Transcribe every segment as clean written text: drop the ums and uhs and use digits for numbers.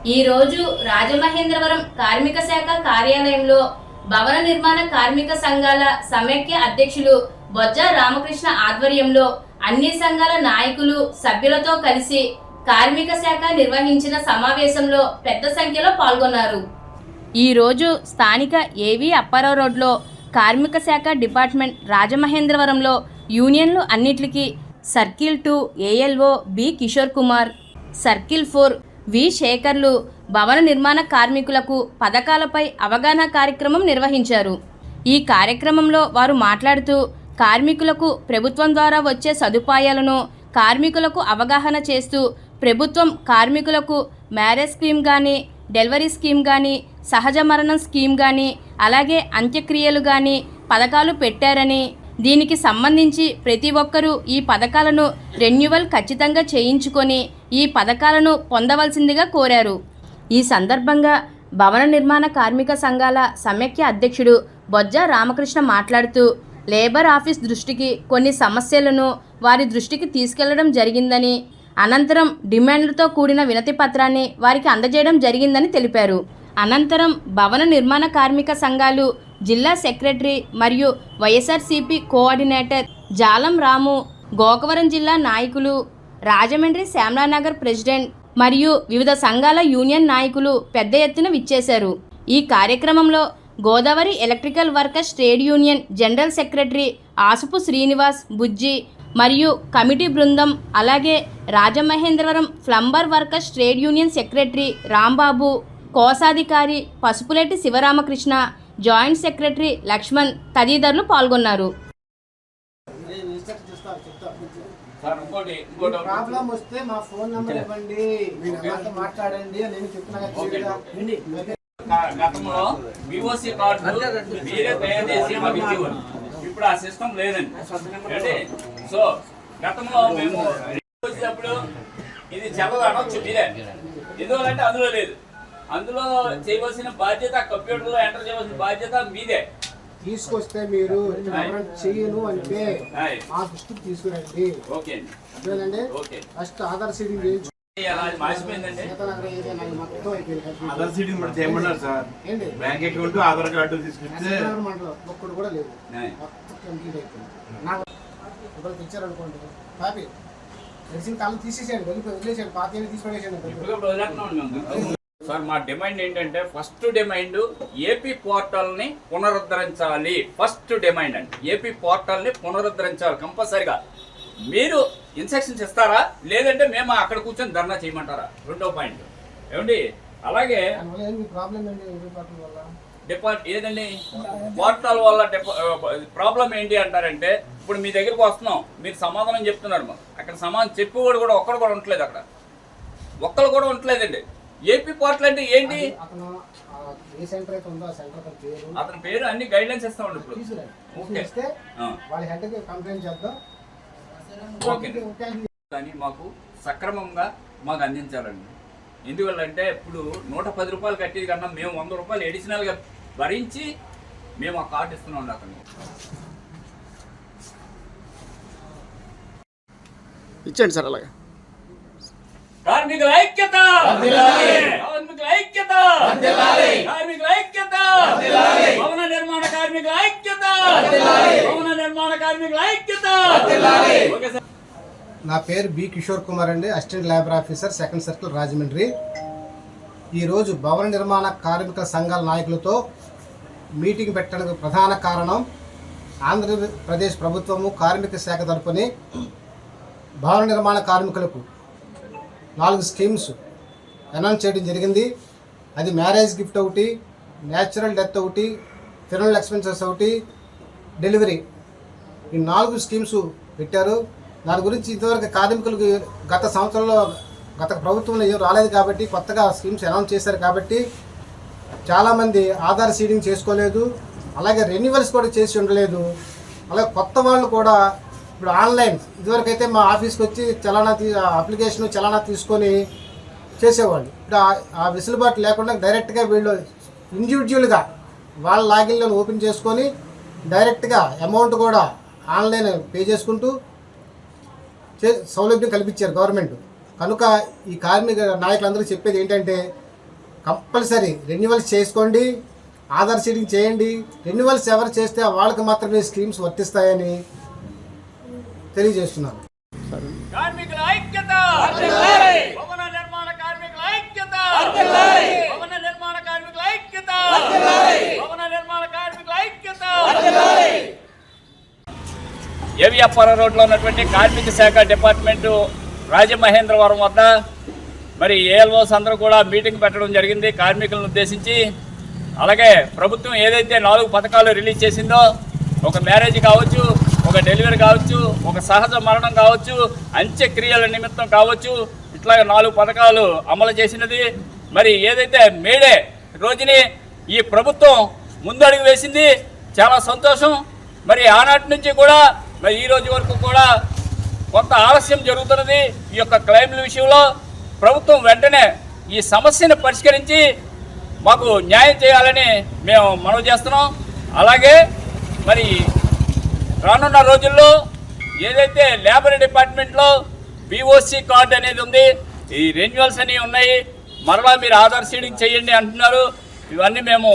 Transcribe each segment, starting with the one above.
ఈరోజు రాజమహేంద్రవరం కార్మిక శాఖ కార్యాలయంలో భవన నిర్మాణ కార్మిక సంఘాల సమైక్య అధ్యక్షులు బొజ్జ రామకృష్ణ ఆధ్వర్యంలో అన్ని సంఘాల నాయకులు సభ్యులతో కలిసి కార్మిక శాఖ నిర్వహించిన సమావేశంలో పెద్ద సంఖ్యలో పాల్గొన్నారు. ఈరోజు స్థానిక ఏవి అప్పారావు రోడ్లో కార్మిక శాఖ డిపార్ట్మెంట్ రాజమహేంద్రవరంలో యూనియన్లు అన్నిటికీ circle 2 ALO B Kishore Kumar, circle 4 V శేఖర్లు భవన నిర్మాణ కార్మికులకు పథకాలపై అవగాహన కార్యక్రమం నిర్వహించారు. ఈ కార్యక్రమంలో వారు మాట్లాడుతూ కార్మికులకు ప్రభుత్వం ద్వారా వచ్చే సదుపాయాలను కార్మికులకు అవగాహన చేస్తూ ప్రభుత్వం కార్మికులకు మ్యారేజ్ స్కీమ్ కానీ, డెలివరీ స్కీమ్ కానీ, సహజ మరణం స్కీమ్ కానీ, అలాగే అంత్యక్రియలు కానీ పథకాలు పెట్టారని, దీనికి సంబంధించి ప్రతి ఒక్కరూ ఈ పథకాలను రెన్యువల్ ఖచ్చితంగా చేయించుకొని ఈ పథకాలను పొందవలసిందిగా కోరారు. ఈ సందర్భంగా భవన నిర్మాణ కార్మిక సంఘాల సమైక్య అధ్యక్షుడు బొజ్జ రామకృష్ణ మాట్లాడుతూ లేబర్ ఆఫీస్ దృష్టికి కొన్ని సమస్యలను వారి దృష్టికి తీసుకెళ్లడం జరిగిందని, అనంతరం డిమాండ్లతో కూడిన వినతి పత్రాన్ని వారికి అందజేయడం జరిగిందని తెలిపారు. అనంతరం భవన నిర్మాణ కార్మిక సంఘాలు జిల్లా సెక్రటరీ మరియు వైఎస్ఆర్సీపీ కోఆర్డినేటర్ జాలం రాము, గోకవరం జిల్లా నాయకులు, రాజమండ్రి శ్యామలానగర్ ప్రెసిడెంట్ మరియు వివిధ సంఘాల యూనియన్ నాయకులు పెద్ద ఎత్తున విచ్చేశారు. ఈ కార్యక్రమంలో Godavari electrical workers trade union general secretary Asupu Srinivas Bujji మరియు కమిటీ బృందం, అలాగే Rajamahendravaram plumber workers trade union secretary Rambabu, కోశాధికారి పసుపులేటి శివరామకృష్ణ, జాయింట్ సెక్రటరీ లక్ష్మణ్ తదితరులు పాల్గొన్నారు. ప్రాబ్లం వస్తే మా ఫోన్ నంబర్ ఇవ్వండి, మాట్లాడండి అని నేను చెప్తున్నా. గతంలో బిఓసి కార్డు మీరే తయారు చేసి మాకు ఇచ్చేవారు. ఇప్పుడు ఆ సిస్టమ్ లేదండి. అంటే సో గతంలో మేము వచ్చేటప్పుడు ఇది చెల్లదు అనొచ్చు మీరే, ఎందువల్లంటే అందులో లేదు. అందులో చేయవలసిన బాధ్యత, కంప్యూటర్లో ఎంటర్ చేయవలసిన బాధ్యత మీదే. తీసుకొస్తే మీరు చెయ్యను అంటే మా దృష్టికి తీసుకురండి. ఓకే అండి. ఫస్ట్ ఆధార్ సీడింగ్ చేయించు. ఆధార్ సీడింగ్ కూడా చేయమన్నారు sir. Bank account, Aadhaar card తీసుకొస్తే ఒక్కడు కూడా లేదు, మొత్తం కంప్లీట్ అయిపోయింది. నాకు ఒకరు తెచ్చారనుకోండి హ్యాపీ తెలిసిన కాలం తీసేసేయండి, వదిలేసేయండి, పాత తీసుకునేసేయండి. సార్ మా డిమాండ్ ఏంటంటే, ఫస్ట్ డిమాండ్ ఏపీ పోర్టల్ని పునరుద్ధరించాలి. ఫస్ట్ డిమాండ్ అండి, ఏపీ పోర్టల్ని పునరుద్ధరించాలి కంపల్సరిగా. మీరు ఇన్స్ట్రక్షన్స్ ఇస్తారా, లేదంటే మేము అక్కడ కూర్చొని ధర్నా చేయమంటారా? రెండో పాయింట్ ఏమండి. అలాగే ఏదండి పోర్టల్ వల్ల ప్రాబ్లం ఏంటి అంటారంటే, ఇప్పుడు మీ దగ్గరికి వస్తున్నాం, మీరు సమాధానం చెప్తున్నారు, అక్కడ సమాధానం చెప్పేవాడు కూడా ఒక్కడు కూడా ఉండట్లేదు, అక్కడ ఒక్కరు కూడా ఉండట్లేదండి. ఏపీ పోర్టల్ అంటే ఏంటి? అతని పేరు అన్ని గైడ్ లైన్స్ ఇస్తామండి. ఇప్పుడు కానీ మాకు సక్రమంగా మాకు అందించాలండి. ఎందువల్లంటే ఇప్పుడు 110 రూపాయలు కట్టేది కన్నా మేము 100 రూపాయలు అడిషనల్గా భరించి మేము ఆ కార్డు ఇస్తున్నాం. అతను ఇచ్చండి సార్. అలాగే కార్మికుల ఐక్యత, కార్మికుల ఐక్యత, కార్మికుల ఐక్యత, భవన నిర్మాణ కార్మికుల ఐక్యత, భవన నిర్మాణ కార్మికుల ఐక్యత. నా పేరు బి కిషోర్ కుమార్ అండి, assistant labour officer, second circle, Rajahmundry. ఈరోజు భవన నిర్మాణ కార్మిక సంఘాల నాయకులతో మీటింగ్ పెట్టడానికి ప్రధాన కారణం, ఆంధ్రప్రదేశ్ ప్రభుత్వము కార్మిక శాఖ తరపుని భవన నిర్మాణ కార్మికులకు 4 స్కీమ్స్ అనౌన్స్ చేయడం జరిగింది. అది మ్యారేజ్ గిఫ్ట్ ఒకటి, న్యాచురల్ డెత్ ఒకటి, ఫినరల్ ఎక్స్పెన్సెస్ ఒకటి, డెలివరీ, ఈ 4 స్కీమ్స్ పెట్టారు. దాని గురించి ఇంతవరకు కార్మికులకు గత సంవత్సరంలో గత ప్రభుత్వంలో ఏం రాలేదు కాబట్టి కొత్తగా స్కీమ్స్ అనౌన్స్ చేశారు కాబట్టి చాలామంది ఆధార్ సీడింగ్ చేసుకోలేదు, అలాగే రెన్యువల్స్ కూడా చేసి ఉండలేదు. అలాగే కొత్త వాళ్ళు కూడా ఇప్పుడు ఆన్లైన్, ఇదివరకైతే మా ఆఫీస్కి వచ్చి అప్లికేషన్ చలానా తీసుకొని చేసేవాళ్ళు. ఇప్పుడు ఆ వెసులుబాటు లేకుండా డైరెక్ట్గా వీళ్ళు ఇండివిజువల్గా వాళ్ళ లాగిన్లో ఓపెన్ చేసుకొని డైరెక్ట్గా అమౌంట్ కూడా ఆన్లైన్ పే చేసుకుంటూ సౌలభ్యం కల్పించారు గవర్నమెంట్. కనుక ఈ కార్మిక నాయకులందరూ చెప్పేది ఏంటంటే, కంపల్సరీ రెన్యువల్స్ చేసుకోండి, ఆధార్ సీడింగ్ చేయండి. రెన్యువల్స్ ఎవరు చేస్తే వాళ్ళకి మాత్రమే స్కీమ్స్ వర్తిస్తాయని తెలియజేస్తున్నాను. కార్మికుల ఐక్యత, భవన నిర్మాణ కార్మికుల ఐక్యత, భవన నిర్మాణ కార్మికుల ఐక్యత, భవన నిర్మాణ కార్మికుల ఐక్యత. ఏవిఎఫ్ఆర్ రోడ్లో ఉన్నటువంటి కార్మిక శాఖ డిపార్ట్మెంటు రాజమహేంద్రవరం వద్ద మరి ఏఎల్ఓస్ అందరూ కూడా మీటింగ్ పెట్టడం జరిగింది కార్మికులను ఉద్దేశించి. అలాగే ప్రభుత్వం ఏదైతే 4 పథకాలు రిలీజ్ చేసిందో, ఒక మ్యారేజ్ కావచ్చు, ఒక డెలివరీ కావచ్చు, ఒక సహజ మరణం కావచ్చు, అంత్యక్రియల నిమిత్తం కావచ్చు, ఇట్లాగ 4 పథకాలు అమలు చేసినది. మరి ఏదైతే మేడే రోజుని ఈ ప్రభుత్వం ముందడుగు వేసింది, చాలా సంతోషం. మరి ఆనాటి నుంచి కూడా మరి ఈ రోజు వరకు కూడా కొంత ఆలస్యం జరుగుతున్నది. ఈ యొక్క క్లెయిమ్ల విషయంలో ప్రభుత్వం వెంటనే ఈ సమస్యను పరిష్కరించి మాకు న్యాయం చేయాలని మేము మనవి చేస్తున్నాం. అలాగే మరి రానున్న రోజుల్లో ఏదైతే లేబర్ డిపార్ట్మెంట్లో BOC కార్డు అనేది ఉంది, ఈ రెన్యువల్స్ అనేవి ఉన్నాయి, మరలా మీరు ఆధార్ సీడింగ్ చేయండి అంటున్నారు. ఇవన్నీ మేము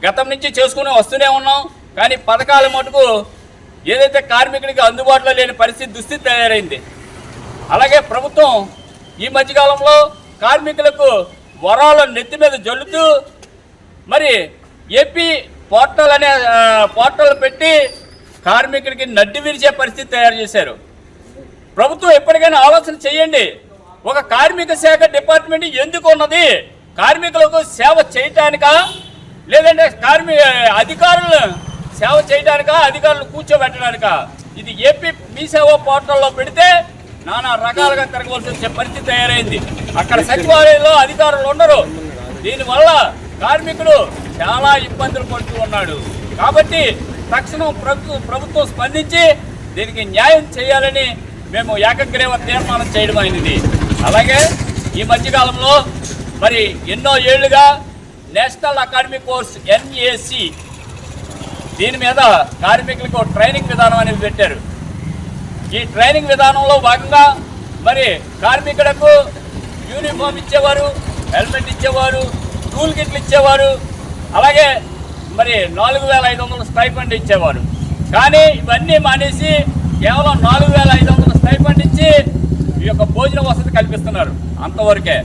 గతం నుంచి చేసుకుని వస్తూనే ఉన్నాం. కానీ పథకాల మటుకు ఏదైతే కార్మికుడికి అందుబాటులో లేని దుస్థితి తయారైంది. అలాగే ప్రభుత్వం ఈ మధ్యకాలంలో కార్మికులకు వరాల నెత్తి మీద జల్లుతూ మరి ఏపీ పోర్టల్ అనే పోర్టల్ పెట్టి కార్మికుడికి నడ్డి విరిచే పరిస్థితి తయారు చేశారు. ప్రభుత్వం ఎప్పటికైనా ఆలోచన చేయండి. ఒక కార్మిక శాఖ డిపార్ట్మెంట్ ఎందుకు ఉన్నది? కార్మికులకు సేవ చేయటానికా, లేదంటే అధికారులు సేవ చేయడానికా, అధికారులు కూర్చోబెట్టడానికా? ఇది ఏపీ మీ సేవ పోర్టల్లో పెడితే నానా రకాలుగా తిరగవలసి వచ్చే పరిస్థితి తయారైంది. అక్కడ సచివాలయంలో అధికారులు ఉండరు. దీనివల్ల కార్మికులు చాలా ఇబ్బందులు పడుతూ ఉన్నాడు. కాబట్టి తక్షణం ప్రభుత్వం స్పందించి దీనికి న్యాయం చేయాలని మేము ఏకగ్రీవ తీర్మానం చేయడం అయినది. అలాగే ఈ మధ్యకాలంలో మరి ఎన్నో ఏళ్లుగా నేషనల్ అకాడమిక్ కోర్స్ NAC దీని మీద కార్మికులకు ట్రైనింగ్ విధానం అనేది పెట్టారు. ఈ ట్రైనింగ్ విధానంలో భాగంగా మరి కార్మికులకు యూనిఫామ్ ఇచ్చేవారు, హెల్మెట్ ఇచ్చేవారు, టూల్ కిట్లు ఇచ్చేవారు, అలాగే మరి 4500 స్టైఫండ్ ఇచ్చేవారు. కానీ ఇవన్నీ మానేసి కేవలం 4500 స్టైఫండ్ ఇచ్చి ఈ యొక్క భోజన వసతి కల్పిస్తున్నారు, అంతవరకే.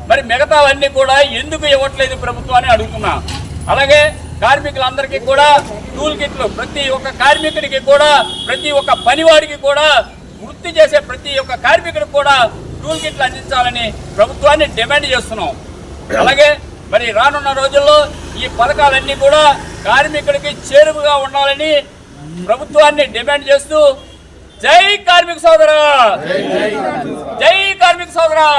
మరి మిగతావన్నీ కూడా ఎందుకు ఇవ్వట్లేదు ప్రభుత్వం అని అడుగుతున్నా. అలాగే కార్మికులందరికీ కూడా టూల్ కిట్లు, ప్రతి ఒక్క కార్మికుడికి కూడా, ప్రతి ఒక్క పనివాడికి కూడా, వృత్తి చేసే ప్రతి ఒక్క కార్మికుడికి కూడా టూల్ కిట్లు అందించాలని ప్రభుత్వాన్ని డిమాండ్ చేస్తున్నాం. అలాగే మరి రానున్న రోజుల్లో ఈ పథకాలన్నీ కూడా కార్మికుడికి చేరువగా ఉండాలని ప్రభుత్వాన్ని డిమాండ్ చేస్తూ జై కార్మిక సోదరా, జై కార్మిక సోదరా,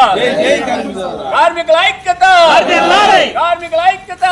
కార్మికుల ఐక్యత, కార్మికుల ఐక్యత.